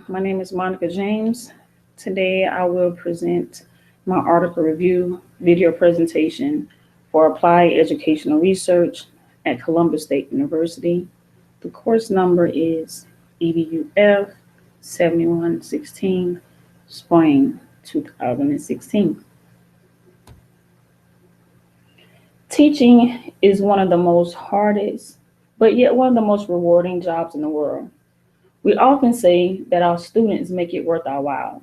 My name is Monica James. Today I will present my article review video presentation for Applied Educational Research at Columbus State University. The course number is EDUF 7116, Spring 2016. Teaching is one of the most hardest, but yet one of the most rewarding jobs in the world. We often say that our students make it worth our while,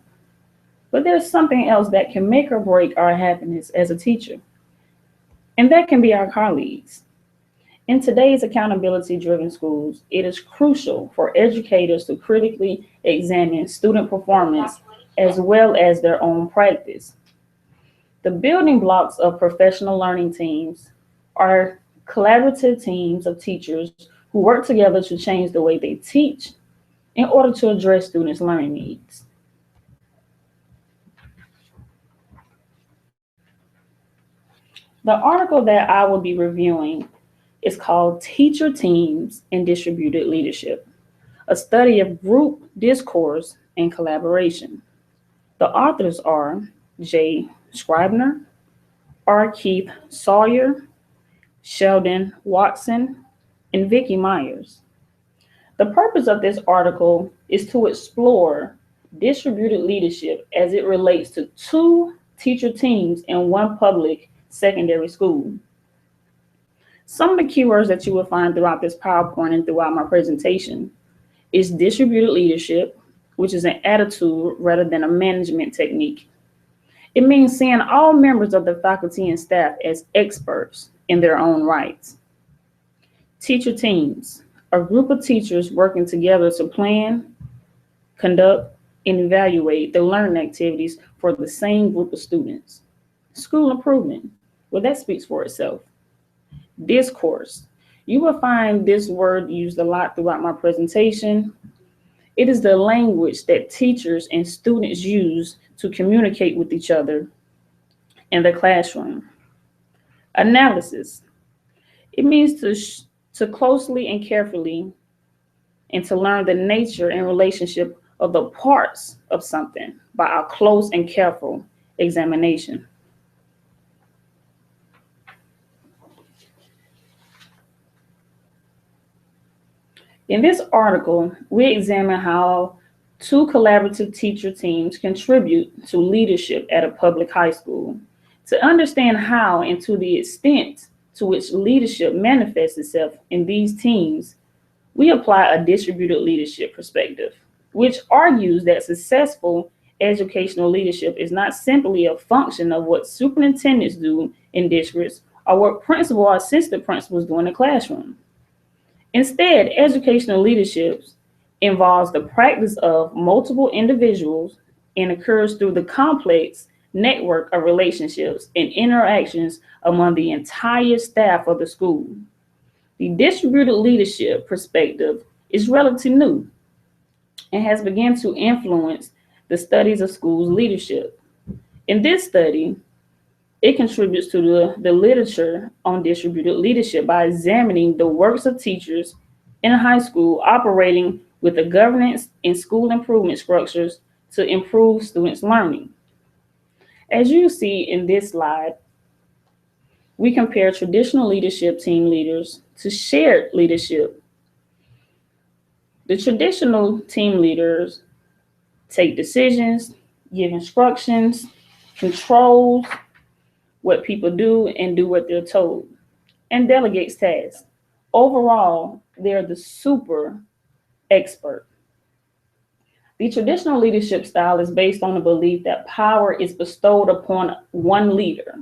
but there's something else that can make or break our happiness as a teacher, and that can be our colleagues. In today's accountability driven schools, it is crucial for educators to critically examine student performance as well as their own practice. The building blocks of professional learning teams are collaborative teams of teachers who work together to change the way they teach in order to address students' learning needs. The article that I will be reviewing is called Teacher Teams and Distributed Leadership, a study of group discourse and collaboration. The authors are Jay Scribner, R. Keith Sawyer, Sheldon Watson, and Vicki Myers. The purpose of this article is to explore distributed leadership as it relates to two teacher teams in one public secondary school. Some of the keywords that you will find throughout this PowerPoint and throughout my presentation is distributed leadership, which is an attitude rather than a management technique. It means seeing all members of the faculty and staff as experts in their own rights. Teacher teams, a group of teachers working together to plan, conduct, and evaluate the learning activities for the same group of students. School improvement, well, that speaks for itself. Discourse, you will find this word used a lot throughout my presentation. It is the language that teachers and students use to communicate with each other in the classroom. Analysis, it means to closely and carefully and to learn the nature and relationship of the parts of something by a close and careful examination. In this article, we examine how two collaborative teacher teams contribute to leadership at a public high school. To understand how and to the extent to which leadership manifests itself in these teams, we apply a distributed leadership perspective, which argues that successful educational leadership is not simply a function of what superintendents do in districts or what principal or assistant principals do in the classroom. Instead, educational leadership involves the practice of multiple individuals and occurs through the complex network of relationships and interactions among the entire staff of the school. The distributed leadership perspective is relatively new and has begun to influence the studies of schools leadership. In this study, it contributes to the literature on distributed leadership by examining the works of teachers in a high school operating with the governance and school improvement structures to improve students' learning. As you see in this slide, we compare traditional leadership team leaders to shared leadership. The traditional team leaders take decisions, give instructions, controls what people do and do what they're told, and delegates tasks. Overall, they're the super expert. The traditional leadership style is based on the belief that power is bestowed upon one leader.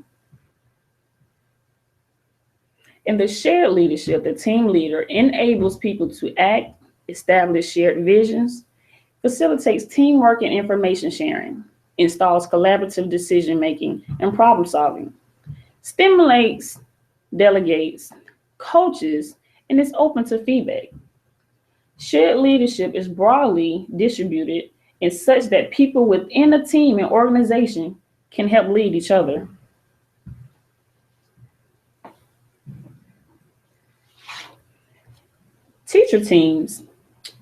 In the shared leadership, the team leader enables people to act, establish shared visions, facilitates teamwork and information sharing, installs collaborative decision making and problem solving, stimulates, delegates, coaches, and is open to feedback. Shared leadership is broadly distributed in such that people within a team and organization can help lead each other. Teacher teams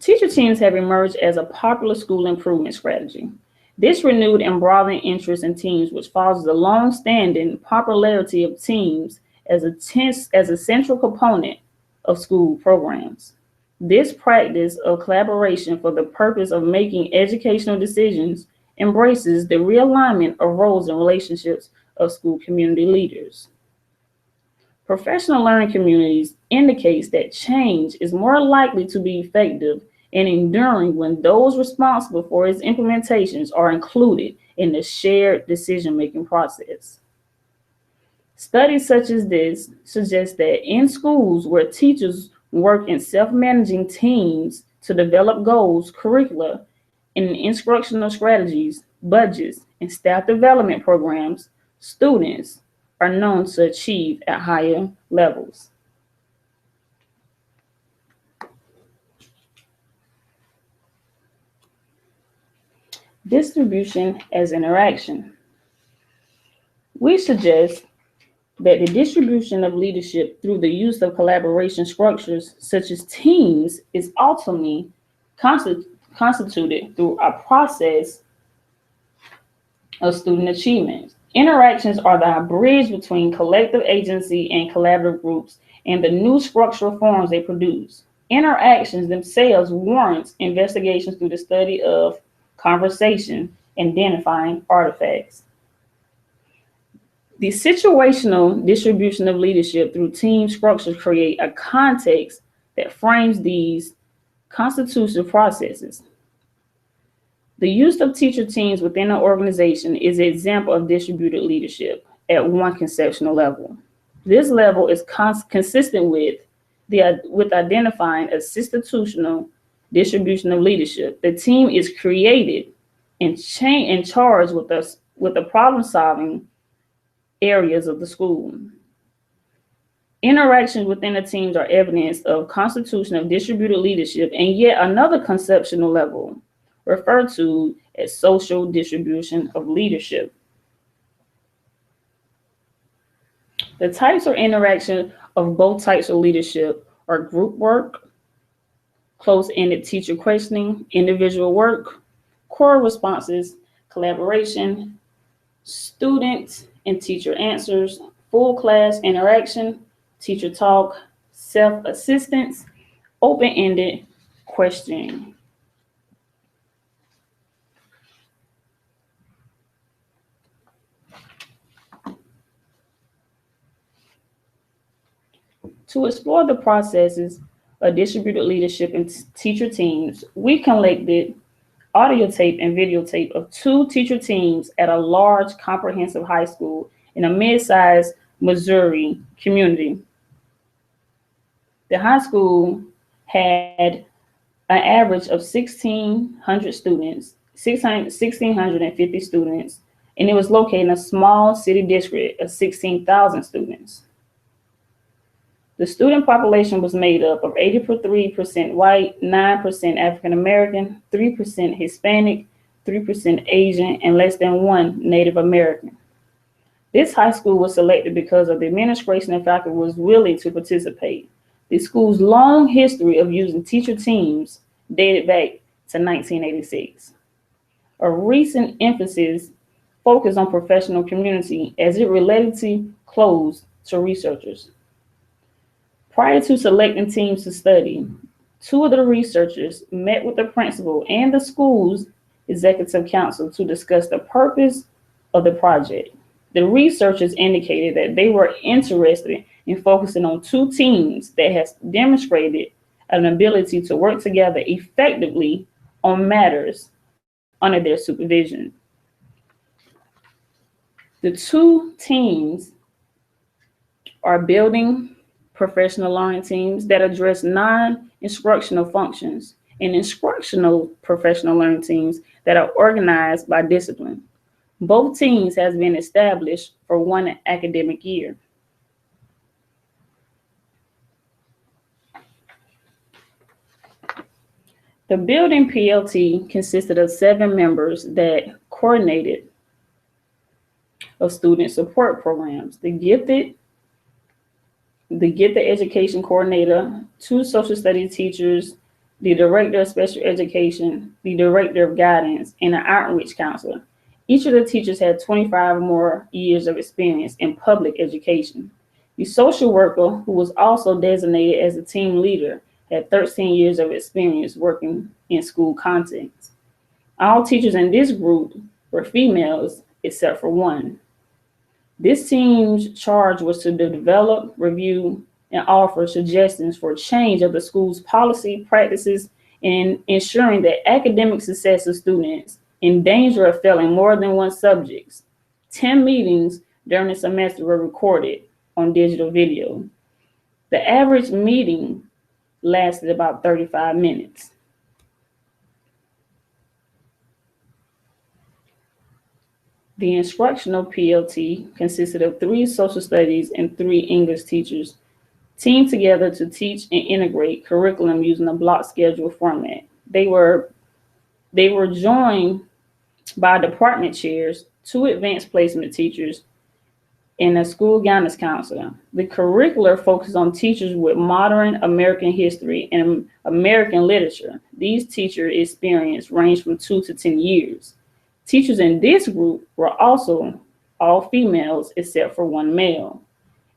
Teacher teams have emerged as a popular school improvement strategy. This renewed and broadened interest in teams, which follows the long-standing popularity of teams as a central component of school programs. This practice of collaboration for the purpose of making educational decisions embraces the realignment of roles and relationships of school community leaders. Professional learning communities indicates that change is more likely to be effective and enduring when those responsible for its implementations are included in the shared decision-making process. Studies such as this suggest that in schools where teachers work in self-managing teams to develop goals, curricula, and instructional strategies, budgets, and staff development programs, students are known to achieve at higher levels. Distribution as interaction. We suggest that the distribution of leadership through the use of collaboration structures such as teams is ultimately constituted through a process of student achievement. Interactions are the bridge between collective agency and collaborative groups and the new structural forms they produce. Interactions themselves warrant investigations through the study of conversation and identifying artifacts. The situational distribution of leadership through team structures create a context that frames these constitutional processes. The use of teacher teams within an organization is an example of distributed leadership at one conceptual level. This level is consistent with identifying a institutional distribution of leadership. The team is created and charged with the problem-solving areas of the school. Interactions within the teams are evidence of constitution of distributed leadership, and yet another conceptual level referred to as social distribution of leadership. The types of interaction of both types of leadership are group work, close-ended teacher questioning, individual work, core responses, collaboration, student and teacher answers, full class interaction, teacher talk, self-assistance, open-ended questioning. To explore the processes of distributed leadership in teacher teams, we collected audio tape and videotape of 2 teacher teams at a large comprehensive high school in a mid-sized Missouri community. The high school had an average of 1,600 students, 1,650 students, and it was located in a small city district of 16,000 students. The student population was made up of 83% white, 9% African American, 3% Hispanic, 3% Asian, and less than 1 Native American. This high school was selected because of the administration and faculty was willing to participate. The school's long history of using teacher teams dated back to 1986. A recent emphasis focused on professional community as it relatively close to researchers. Prior to selecting teams to study, 2 of the researchers met with the principal and the school's executive council to discuss the purpose of the project. The researchers indicated that they were interested in focusing on 2 teams that has demonstrated an ability to work together effectively on matters under their supervision. The 2 teams are building professional learning teams that address non-instructional functions and instructional professional learning teams that are organized by discipline. Both teams has been established for 1 academic year. The building PLT consisted of 7 members that coordinated of student support programs. The gifted education coordinator, 2 social studies teachers, the director of special education, the director of guidance, and an outreach counselor. Each of the teachers had 25 or more years of experience in public education. The social worker, who was also designated as a team leader, had 13 years of experience working in school contexts. All teachers in this group were females except for one. This team's charge was to develop, review, and offer suggestions for change of the school's policy, practices, and ensuring that academic success of students in danger of failing more than one subject. 10 meetings during the semester were recorded on digital video. The average meeting lasted about 35 minutes. The instructional PLT consisted of 3 social studies and 3 English teachers teamed together to teach and integrate curriculum using a block schedule format. They were joined by department chairs, 2 advanced placement teachers, and a school guidance counselor. The curricular focused on teachers with modern American history and American literature. These teacher experience ranged from 2 to 10 years. Teachers in this group were also all females except for 1 male.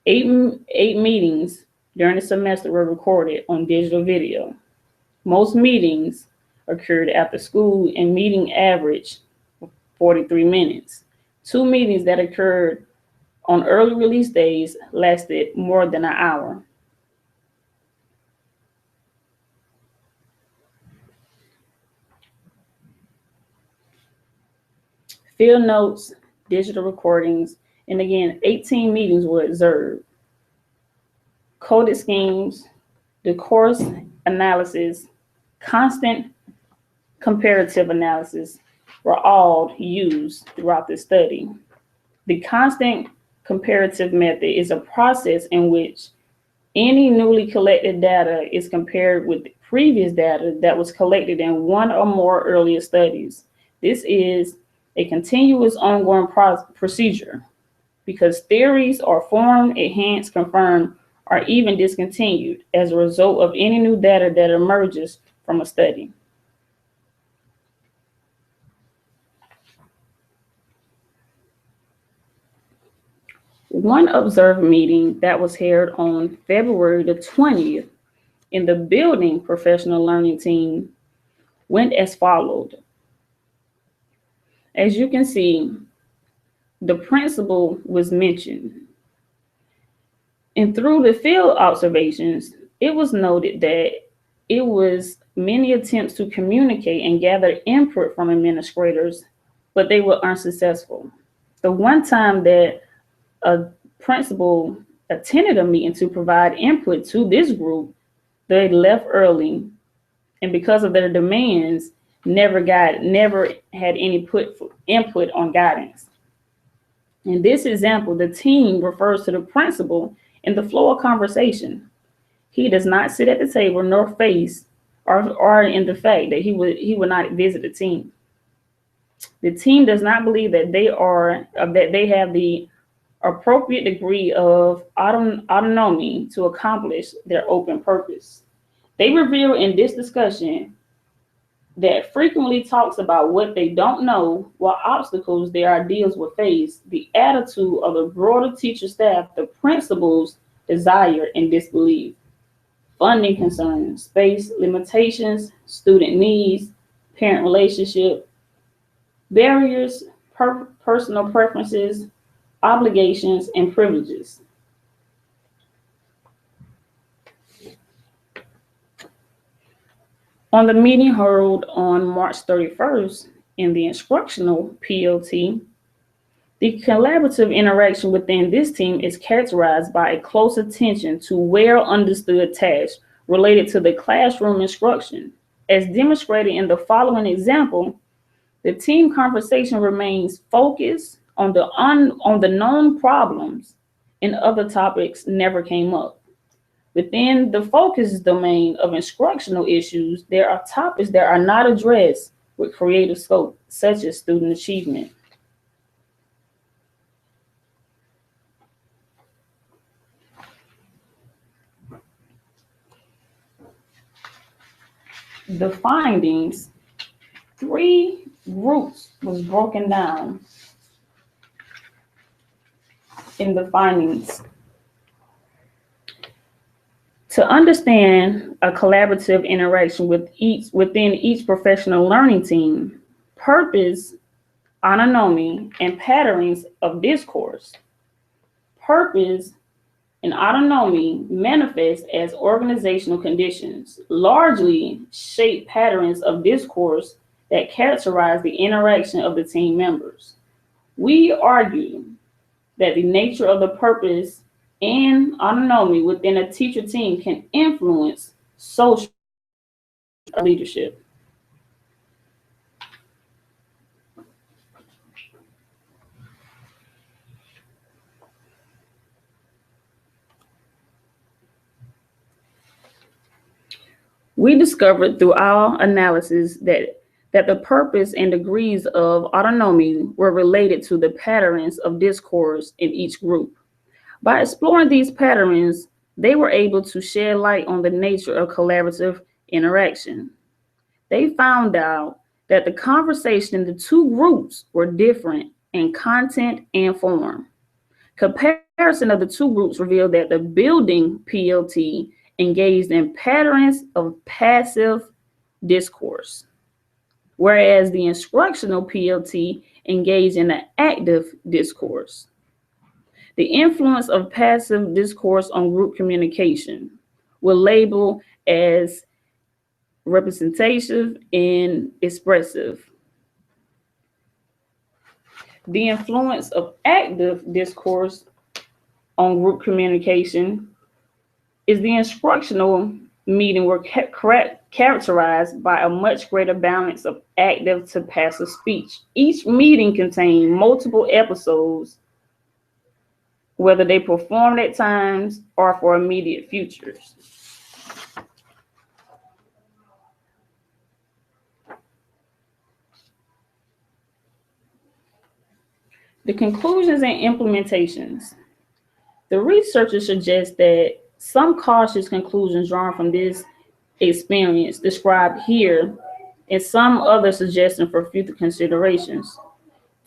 Eight meetings during the semester were recorded on digital video. Most meetings occurred after school and meeting average 43 minutes. 2 meetings that occurred on early release days lasted more than an hour. Field notes, digital recordings, and again, 18 meetings were observed. Coded schemes, the course analysis, constant comparative analysis were all used throughout the study. The constant comparative method is a process in which any newly collected data is compared with previous data that was collected in one or more earlier studies. This is a continuous ongoing procedure because theories are formed, enhanced, confirmed, or even discontinued as a result of any new data that emerges from a study. One observed meeting that was held on February the 20th in the building professional learning team went as followed. As you can see, the principal was mentioned. And through the field observations, it was noted that it was many attempts to communicate and gather input from administrators, but they were unsuccessful. The one time that a principal attended a meeting to provide input to this group, they left early, and because of their demands, never had any input on guidance. In this example, the team refers to the principal in the flow of conversation. He does not sit at the table nor face or in the fact that he would not visit the team. The team does not believe that they have the appropriate degree of autonomy to accomplish their open purpose. They reveal in this discussion that frequently talks about what they don't know, what obstacles their ideas will face, the attitude of the broader teacher staff, the principal's desire and disbelief, funding concerns, space limitations, student needs, parent relationship, barriers, personal preferences, obligations, and privileges. On the meeting held on March 31st in the instructional PLT, the collaborative interaction within this team is characterized by a close attention to well understood tasks related to the classroom instruction. As demonstrated in the following example, the team conversation remains focused on the known problems, and other topics never came up. Within the focus domain of instructional issues, there are topics that are not addressed with creative scope, such as student achievement. the findings, 3 groups was broken down in the findings. To understand a collaborative interaction within each professional learning team, purpose, autonomy, and patterns of discourse. Purpose and autonomy manifest as organizational conditions, largely shape patterns of discourse that characterize the interaction of the team members. We argue that the nature of the purpose and autonomy within a teacher team can influence social leadership. We discovered through our analysis that the purpose and degrees of autonomy were related to the patterns of discourse in each group. By exploring these patterns, they were able to shed light on the nature of collaborative interaction. They found out that the conversation in the 2 groups were different in content and form. Comparison of the 2 groups revealed that the building PLT engaged in patterns of passive discourse, whereas the instructional PLT engaged in an active discourse. The influence of passive discourse on group communication will label as representative and expressive. The influence of active discourse on group communication is the instructional meeting were characterized by a much greater balance of active to passive speech. Each meeting contained multiple episodes, whether they performed at times or for immediate futures. The conclusions and implementations. The researchers suggest that some cautious conclusions drawn from this experience described here and some other suggestions for future considerations.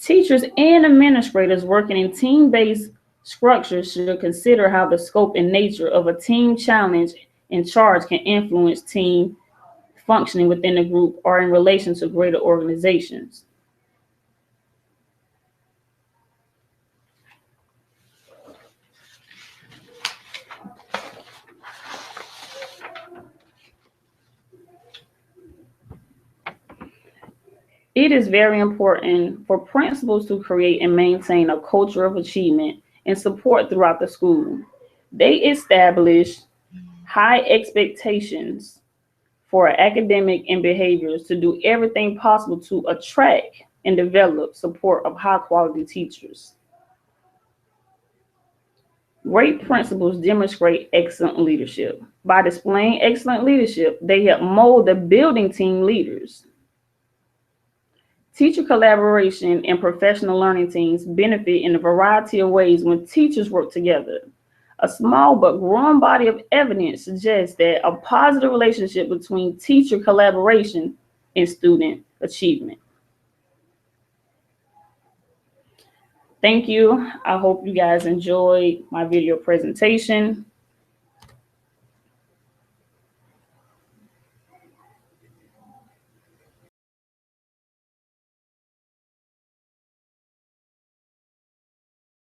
Teachers and administrators working in team-based structures should consider how the scope and nature of a team challenge and charge can influence team functioning within a group or in relation to greater organizations. It is very important for principals to create and maintain a culture of achievement and support throughout the school. They establish high expectations for academic and behaviors to do everything possible to attract and develop support of high quality teachers. Great principals demonstrate excellent leadership. By displaying excellent leadership, they help mold the building team leaders. Teacher collaboration and professional learning teams benefit in a variety of ways when teachers work together. A small but growing body of evidence suggests that a positive relationship between teacher collaboration and student achievement. Thank you. I hope you guys enjoyed my video presentation.